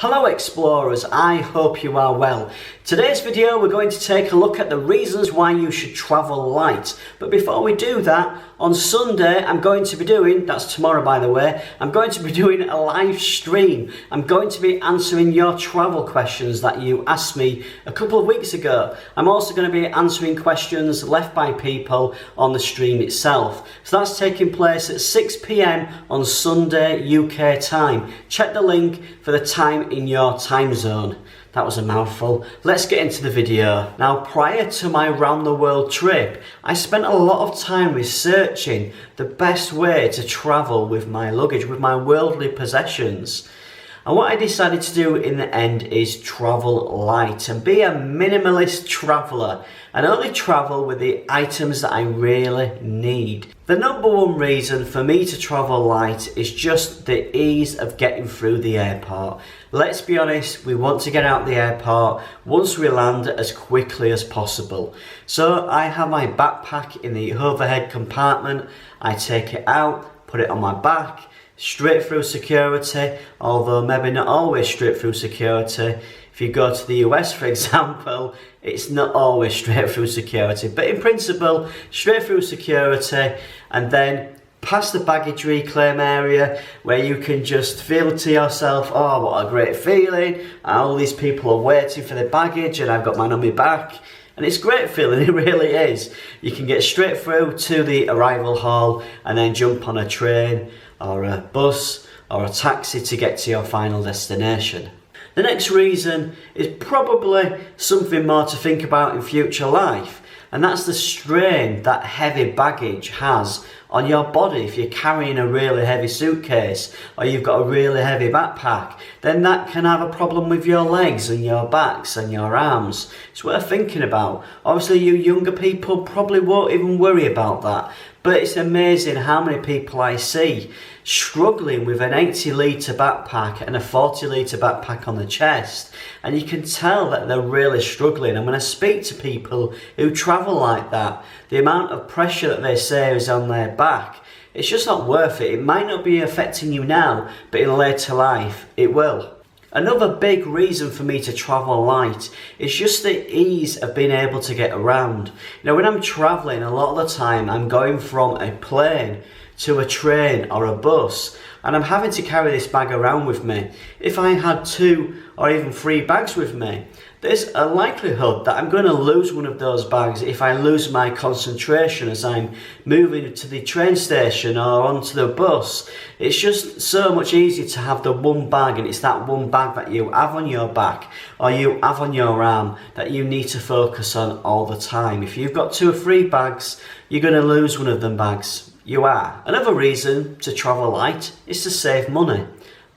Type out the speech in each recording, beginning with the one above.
Hello explorers, I hope you are well. Today's video we're going to take a look at the reasons why you should travel light. But before we do that, on Sunday I'm going to be doing, that's tomorrow by the way, I'm going to be doing a live stream. I'm going to be answering your travel questions that you asked me a couple of weeks ago. I'm also going to be answering questions left by people on the stream itself. So that's taking place at 6 PM on Sunday UK time. Check the link for the time in your time zone. That was a mouthful. Let's get into the video. Now, prior to my round the world trip, I spent a lot of time researching the best way to travel with my luggage, with my worldly possessions. And what I decided to do in the end is travel light and be a minimalist traveller and only travel with the items that I really need. The number one reason for me to travel light is just the ease of getting through the airport. Let's be honest, we want to get out the airport once we land as quickly as possible. So I have my backpack in the overhead compartment. I take it out, put it on my back, straight through security, although maybe not always straight through security. If you go to the US, for example, it's not always straight through security, but in principle, straight through security, and then past the baggage reclaim area where you can just feel to yourself, oh, what a great feeling, and all these people are waiting for their baggage and I've got mine on my back. And it's a great feeling, it really is. You can get straight through to the arrival hall and then jump on a train or a bus or a taxi to get to your final destination. The next reason is probably something more to think about in future life, and that's the strain that heavy baggage has on your body. If you're carrying a really heavy suitcase or you've got a really heavy backpack, then that can have a problem with your legs and your backs and your arms. It's worth thinking about. Obviously you younger people probably won't even worry about that, but it's amazing how many people I see struggling with an 80-litre backpack and a 40-litre backpack on the chest, and you can tell that they're really struggling. And when I speak to people who travel like that, the amount of pressure that they say is on their back, it's just not worth it. It might not be affecting you now, but in later life it will. Another big reason for me to travel light is just the ease of being able to get around. You know, when I'm travelling, a lot of the time I'm going from a plane to a train or a bus, and I'm having to carry this bag around with me. If I had 2 or even 3 bags with me, there's a likelihood that I'm going to lose one of those bags if I lose my concentration as I'm moving to the train station or onto the bus. It's just so much easier to have the one bag, and it's that one bag that you have on your back or you have on your arm that you need to focus on all the time. If you've got 2 or 3 bags, you're going to lose one of them bags. You are. Another reason to travel light is to save money.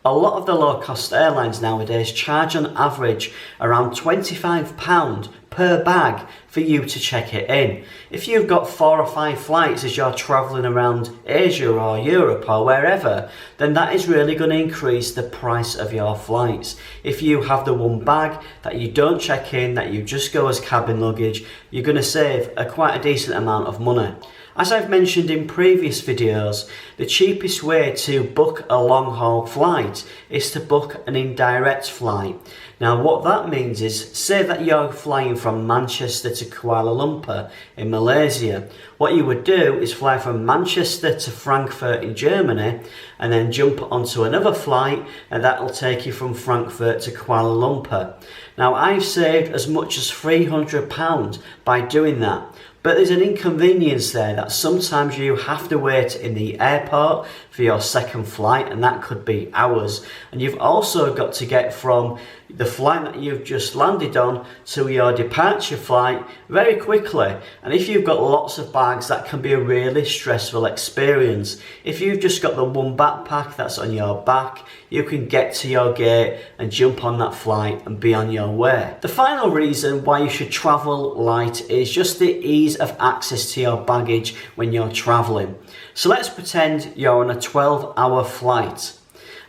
A lot of the low-cost airlines nowadays charge on average around £25 per bag for you to check it in. If you've got 4 or 5 flights as you're travelling around Asia or Europe or wherever, then that is really going to increase the price of your flights. If you have the one bag that you don't check in, that you just go as cabin luggage, you're going to save quite a decent amount of money. As I've mentioned in previous videos, the cheapest way to book a long-haul flight is to book an indirect flight. Now what that means is, say that you're flying from Manchester to Kuala Lumpur in Malaysia. What you would do is fly from Manchester to Frankfurt in Germany and then jump onto another flight, and that will take you from Frankfurt to Kuala Lumpur. Now I've saved as much as £300 by doing that. But there's an inconvenience there that sometimes you have to wait in the airport for your second flight, and that could be hours. And you've also got to get from the flight that you've just landed on to your departure flight very quickly. And if you've got lots of bags, that can be a really stressful experience. If you've just got the one backpack that's on your back, you can get to your gate and jump on that flight and be on your way. The final reason why you should travel light is just the ease of access to your baggage when you're traveling. So let's pretend you're on a 12-hour flight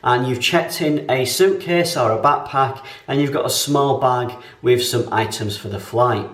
and you've checked in a suitcase or a backpack and you've got a small bag with some items for the flight.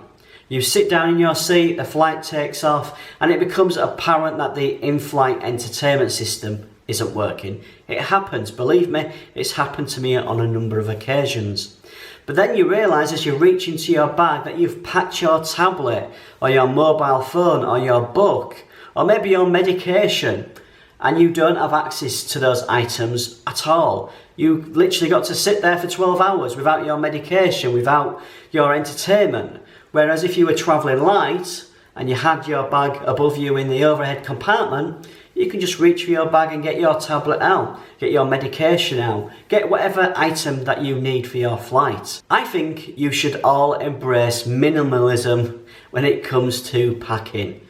You sit down in your seat, the flight takes off, and it becomes apparent that the in-flight entertainment system isn't working. It happens, believe me, it's happened to me on a number of occasions. But then you realise as you reach into your bag that you've packed your tablet or your mobile phone or your book or maybe your medication, and you don't have access to those items at all. You literally got to sit there for 12 hours without your medication, without your entertainment. Whereas if you were travelling light and you had your bag above you in the overhead compartment, you can just reach for your bag and get your tablet out, get your medication out, get whatever item that you need for your flight. I think you should all embrace minimalism when it comes to packing.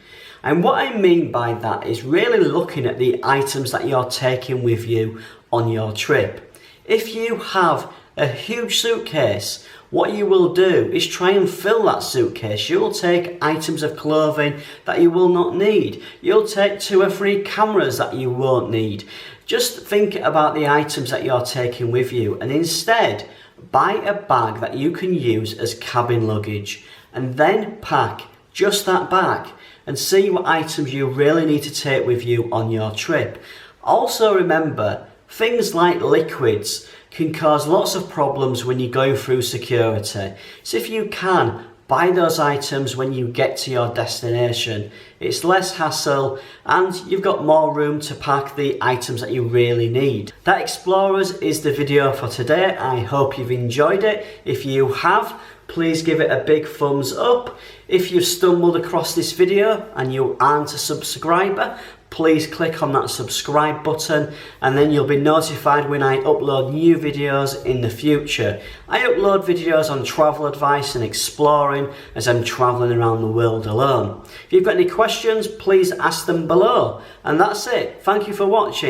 And what I mean by that is really looking at the items that you're taking with you on your trip. If you have a huge suitcase, what you will do is try and fill that suitcase. You'll take items of clothing that you will not need. You'll take 2 or 3 cameras that you won't need. Just think about the items that you're taking with you, and instead buy a bag that you can use as cabin luggage, and then pack just that bag and see what items you really need to take with you on your trip. Also remember, things like liquids can cause lots of problems when you go through security. So if you can, buy those items when you get to your destination. It's less hassle and you've got more room to pack the items that you really need. That, Explorers, is the video for today. I hope you've enjoyed it. If you have, please give it a big thumbs up. If you've stumbled across this video and you aren't a subscriber, please click on that subscribe button and then you'll be notified when I upload new videos in the future. I upload videos on travel advice and exploring as I'm travelling around the world alone. If you've got any questions, please ask them below. And that's it. Thank you for watching.